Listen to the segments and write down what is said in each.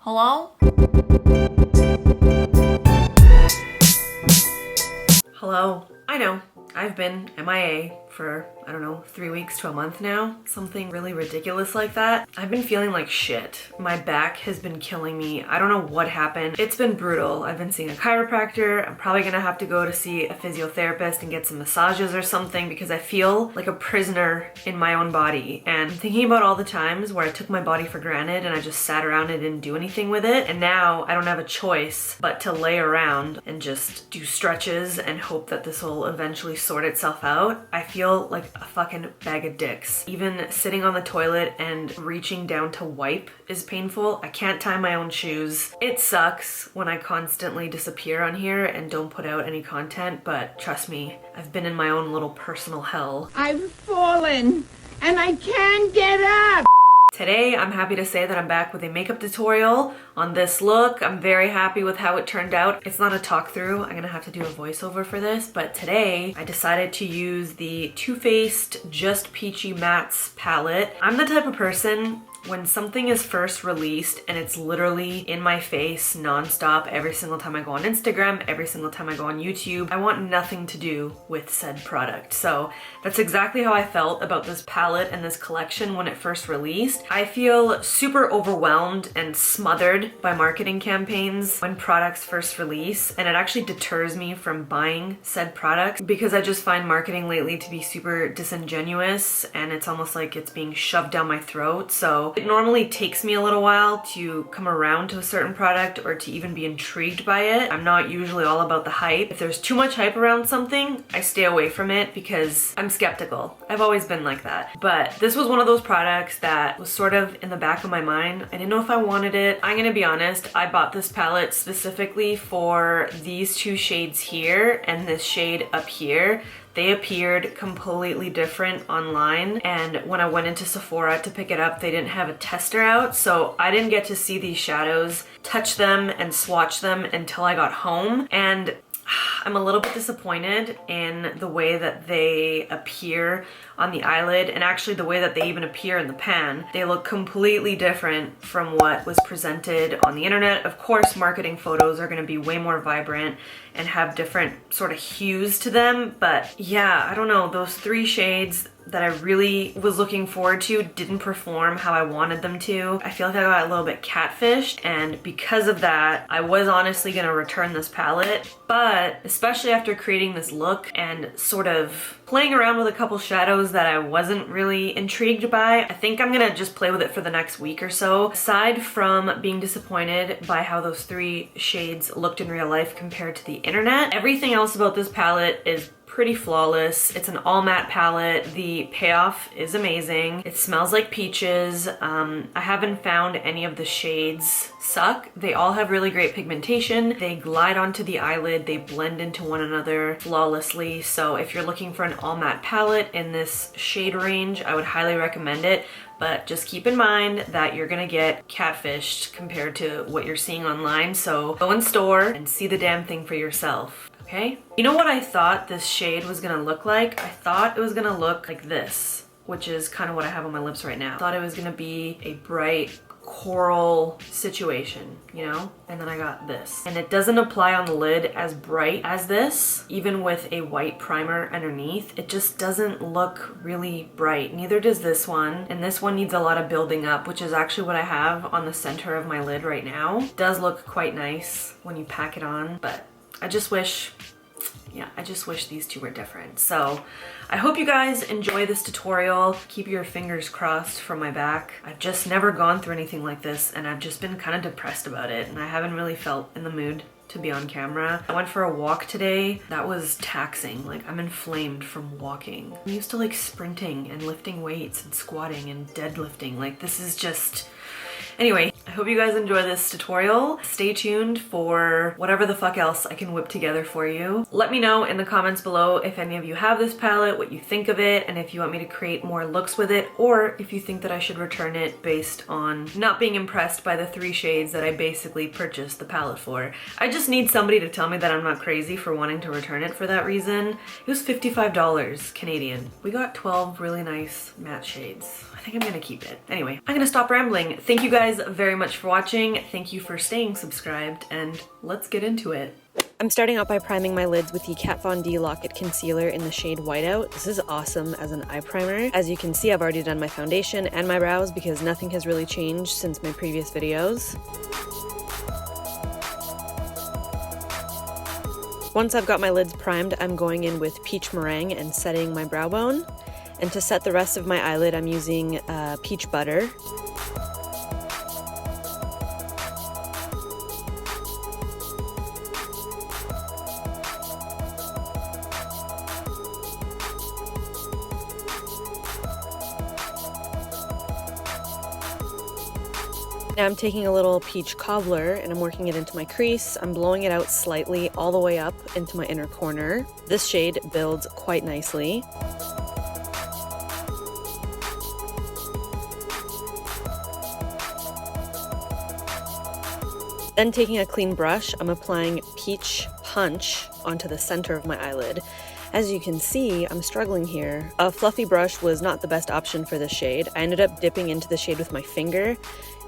Hello? Hello. I know, I've been MIA for, I don't know, 3 weeks to a month now. Something really ridiculous like that. I've been feeling like shit. My back has been killing me. I don't know what happened. It's been brutal. I've been seeing a chiropractor. I'm probably gonna have to go to see a physiotherapist and get some massages or something because I feel like a prisoner in my own body. And I'm thinking about all the times where I took my body for granted and I just sat around and didn't do anything with it. And now I don't have a choice but to lay around and just do stretches and hope that this will eventually sort itself out. I feel like a fucking bag of dicks. Even sitting on the toilet and reaching down to wipe is painful. I can't tie my own shoes. It sucks when I constantly disappear on here and don't put out any content, but trust me, I've been in my own little personal hell. I've fallen and I can't get up. Today, I'm happy to say that I'm back with a makeup tutorial on this look. I'm very happy with how it turned out. It's not a talk through. I'm gonna have to do a voiceover for this, but today I decided to use the Too Faced Just Peachy Mattes palette. I'm the type of person when something is first released and it's literally in my face nonstop every single time I go on Instagram, every single time I go on YouTube, I want nothing to do with said product. So that's exactly how I felt about this palette and this collection when it first released. I feel super overwhelmed and smothered by marketing campaigns when products first release, and it actually deters me from buying said products because I just find marketing lately to be super disingenuous and it's almost like it's being shoved down my throat. So it normally takes me a little while to come around to a certain product or to even be intrigued by it. I'm not usually all about the hype. If there's too much hype around something, I stay away from it because I'm skeptical. I've always been like that. But this was one of those products that was sort of in the back of my mind. I didn't know if I wanted it. I'm gonna be honest, I bought this palette specifically for these two shades here and this shade up here. They appeared completely different online, and when I went into Sephora to pick it up, they didn't have a tester out, so I didn't get to see these shadows, touch them, and swatch them until I got home. And I'm a little bit disappointed in the way that they appear on the eyelid, and actually the way that they even appear in the pan. They look completely different from what was presented on the internet. Of course, marketing photos are gonna be way more vibrant and have different sort of hues to them, but yeah, I don't know, those three shades that I really was looking forward to didn't perform how I wanted them to. I feel like I got a little bit catfished, and because of that, I was honestly gonna return this palette, but especially after creating this look and sort of playing around with a couple shadows that I wasn't really intrigued by, I think I'm gonna just play with it for the next week or so. Aside from being disappointed by how those three shades looked in real life compared to the internet, everything else about this palette is pretty flawless. It's an all matte palette. The payoff is amazing. It smells like peaches. I haven't found any of the shades suck. They all have really great pigmentation. They glide onto the eyelid. They blend into one another flawlessly. So if you're looking for an all matte palette in this shade range, I would highly recommend it. But just keep in mind that you're gonna get catfished compared to what you're seeing online. So go in store and see the damn thing for yourself. Okay? You know what I thought this shade was gonna look like? I thought it was gonna look like this, which is kind of what I have on my lips right now. I thought it was gonna be a bright coral situation, you know? And then I got this. And it doesn't apply on the lid as bright as this, even with a white primer underneath. It just doesn't look really bright. Neither does this one. And this one needs a lot of building up, which is actually what I have on the center of my lid right now. It does look quite nice when you pack it on, but I just wish these two were different. So I hope you guys enjoy this tutorial. Keep your fingers crossed for my back. I've just never gone through anything like this, and I've just been kind of depressed about it, and I haven't really felt in the mood to be on camera. I went for a walk today. That was taxing. Like, I'm inflamed from walking. I'm used to like sprinting and lifting weights and squatting and deadlifting. Like, this is just... Anyway, I hope you guys enjoy this tutorial. Stay tuned for whatever the fuck else I can whip together for you. Let me know in the comments below if any of you have this palette, what you think of it, and if you want me to create more looks with it, or if you think that I should return it based on not being impressed by the three shades that I basically purchased the palette for. I just need somebody to tell me that I'm not crazy for wanting to return it for that reason. It was $55 Canadian. We got 12 really nice matte shades. I think I'm gonna keep it. Anyway, I'm gonna stop rambling. Thank you guys guys very much for watching. Thank you for staying subscribed, and let's get into it. I'm starting out by priming my lids with the Kat Von D Lock-It Concealer in the shade Whiteout. This is awesome as an eye primer. As you can see, I've already done my foundation and my brows because nothing has really changed since my previous videos. Once I've got my lids primed, I'm going in with Peach Meringue and setting my brow bone. And to set the rest of my eyelid, I'm using Peach Butter. Now I'm taking a little peach cobbler and I'm working it into my crease. I'm blowing it out slightly all the way up into my inner corner. This shade builds quite nicely. Then taking a clean brush, I'm applying Peach Punch onto the center of my eyelid. As you can see, I'm struggling here. A fluffy brush was not the best option for this shade. I ended up dipping into the shade with my finger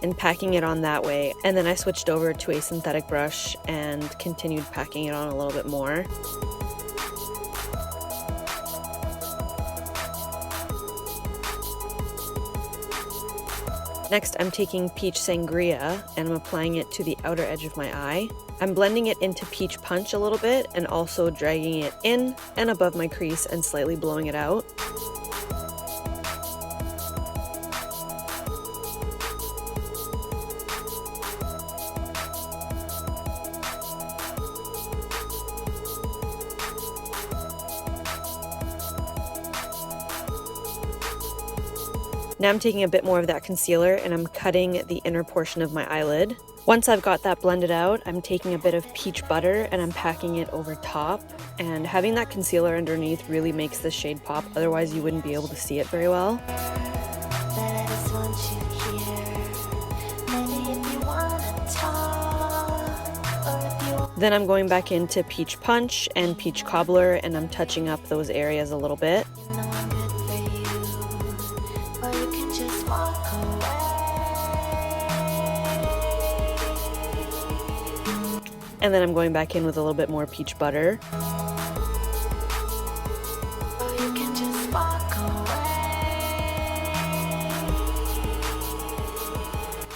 and packing it on that way. And then I switched over to a synthetic brush and continued packing it on a little bit more. Next, I'm taking Peach Sangria and I'm applying it to the outer edge of my eye. I'm blending it into Peach Punch a little bit and also dragging it in and above my crease and slightly blowing it out. Now I'm taking a bit more of that concealer and I'm cutting the inner portion of my eyelid. Once I've got that blended out, I'm taking a bit of peach butter and I'm packing it over top. And having that concealer underneath really makes this shade pop, otherwise you wouldn't be able to see it very well. Then I'm going back into Peach Punch and Peach Cobbler and I'm touching up those areas a little bit. And then I'm going back in with a little bit more peach butter.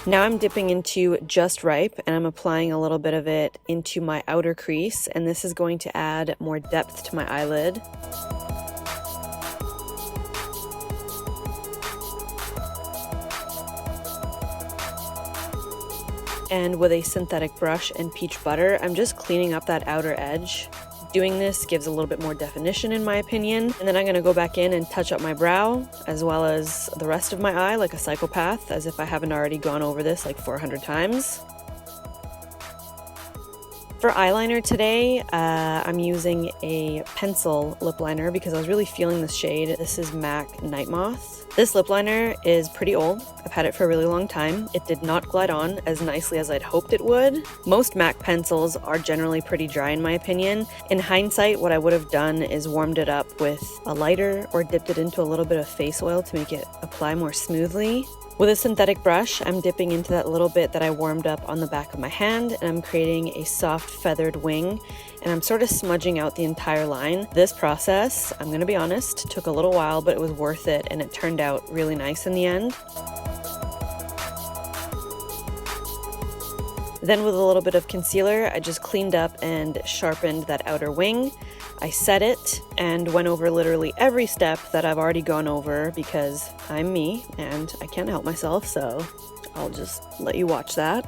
Now I'm dipping into Just Ripe and I'm applying a little bit of it into my outer crease, and this is going to add more depth to my eyelid. And with a synthetic brush and peach butter, I'm just cleaning up that outer edge. Doing this gives a little bit more definition in my opinion. And then I'm gonna go back in and touch up my brow, as well as the rest of my eye like a psychopath, as if I haven't already gone over this like 400 times. For eyeliner today, I'm using a pencil lip liner because I was really feeling this shade. This is MAC Night Moth. This lip liner is pretty old. I've had it for a really long time. It did not glide on as nicely as I'd hoped it would. Most MAC pencils are generally pretty dry in my opinion. In hindsight, what I would have done is warmed it up with a lighter or dipped it into a little bit of face oil to make it apply more smoothly. With a synthetic brush, I'm dipping into that little bit that I warmed up on the back of my hand, and I'm creating a soft feathered wing, and I'm sort of smudging out the entire line. This process, I'm gonna be honest, took a little while, but it was worth it, and it turned out really nice in the end. Then with a little bit of concealer, I just cleaned up and sharpened that outer wing. I set it and went over literally every step that I've already gone over because I'm me and I can't help myself, so I'll just let you watch that.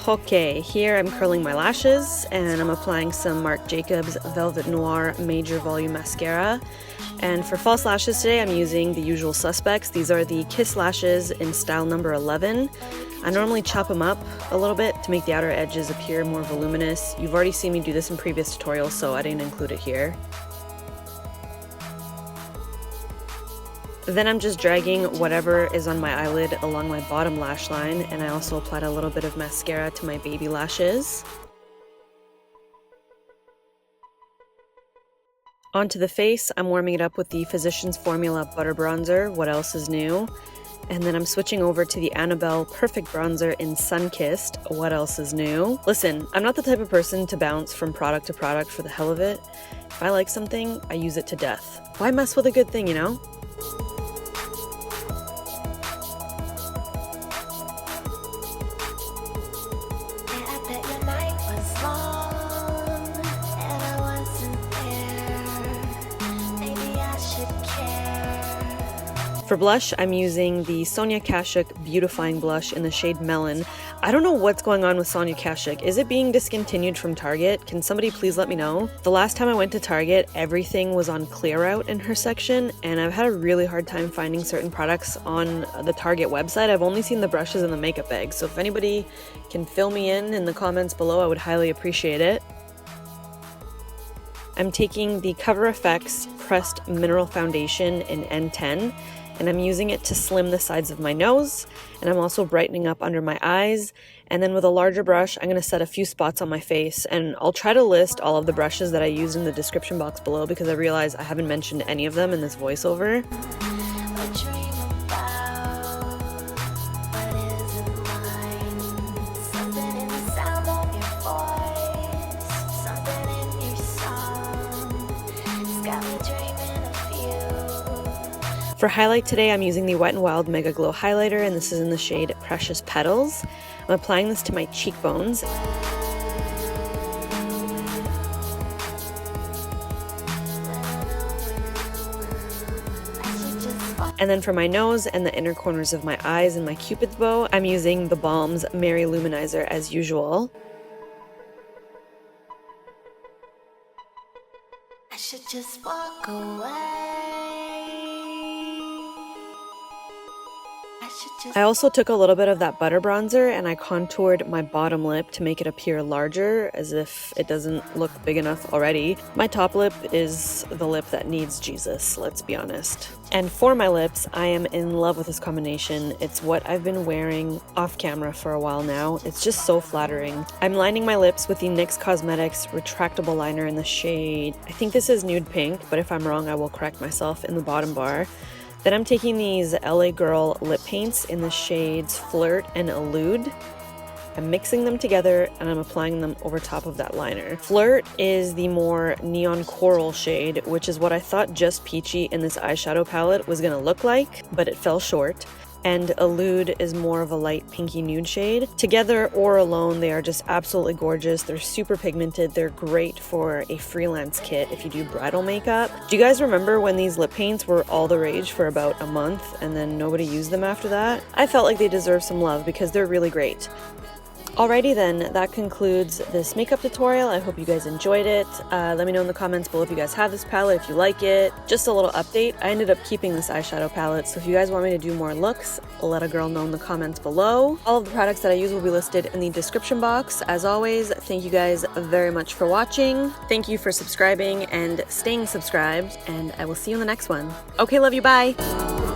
Okay, here I'm curling my lashes and I'm applying some Marc Jacobs Velvet Noir Major Volume Mascara. And for false lashes today, I'm using the usual suspects. These are the Kiss lashes in style number 11. I normally chop them up a little bit to make the outer edges appear more voluminous. You've already seen me do this in previous tutorials, so I didn't include it here. Then I'm just dragging whatever is on my eyelid along my bottom lash line, and I also applied a little bit of mascara to my baby lashes. Onto the face, I'm warming it up with the Physicians Formula Butter Bronzer, What Else Is New? And then I'm switching over to the Annabelle Perfect Bronzer in Sun-Kissed, What Else Is New? Listen, I'm not the type of person to bounce from product to product for the hell of it. If I like something, I use it to death. Why mess with a good thing, you know? For blush, I'm using the Sonia Kashuk Beautifying Blush in the shade Melon. I don't know what's going on with Sonia Kashuk. Is it being discontinued from Target? Can somebody please let me know? The last time I went to Target, everything was on clear out in her section, and I've had a really hard time finding certain products on the Target website. I've only seen the brushes and the makeup bags, so if anybody can fill me in the comments below, I would highly appreciate it. I'm taking the Cover FX Pressed Mineral Foundation in N10, and I'm using it to slim the sides of my nose, and I'm also brightening up under my eyes. And then with a larger brush, I'm going to set a few spots on my face, and I'll try to list all of the brushes that I used in the description box below because I realize I haven't mentioned any of them in this voiceover. For highlight today, I'm using the Wet n Wild Mega Glow Highlighter, and this is in the shade Precious Petals. I'm applying this to my cheekbones. And then for my nose and the inner corners of my eyes and my Cupid's bow, I'm using the Balm's Mary Luminizer as usual. I should just walk away. I also took a little bit of that butter bronzer and I contoured my bottom lip to make it appear larger, as if it doesn't look big enough already. My top lip is the lip that needs Jesus, let's be honest. And for my lips, I am in love with this combination. It's what I've been wearing off camera for a while now. It's just so flattering. I'm lining my lips with the NYX Cosmetics Retractable Liner in the shade, I think this is Nude Pink, but if I'm wrong, I will correct myself in the bottom bar. Then I'm taking these LA Girl lip paints in the shades Flirt and Elude. I'm mixing them together and I'm applying them over top of that liner. Flirt is the more neon coral shade, which is what I thought just Peachy in this eyeshadow palette was gonna look like, but it fell short. And Elude is more of a light pinky nude shade. Together or alone, they are just absolutely gorgeous. They're super pigmented. They're great for a freelance kit if you do bridal makeup. Do you guys remember when these lip paints were all the rage for about a month and then nobody used them after that? I felt like they deserve some love because they're really great. Alrighty then, that concludes this makeup tutorial. I hope you guys enjoyed it. Let me know in the comments below if you guys have this palette, if you like it. Just a little update, I ended up keeping this eyeshadow palette, so if you guys want me to do more looks, let a girl know in the comments below. All of the products that I use will be listed in the description box. As always, thank you guys very much for watching. Thank you for subscribing and staying subscribed, and I will see you in the next one. Okay, love you, bye!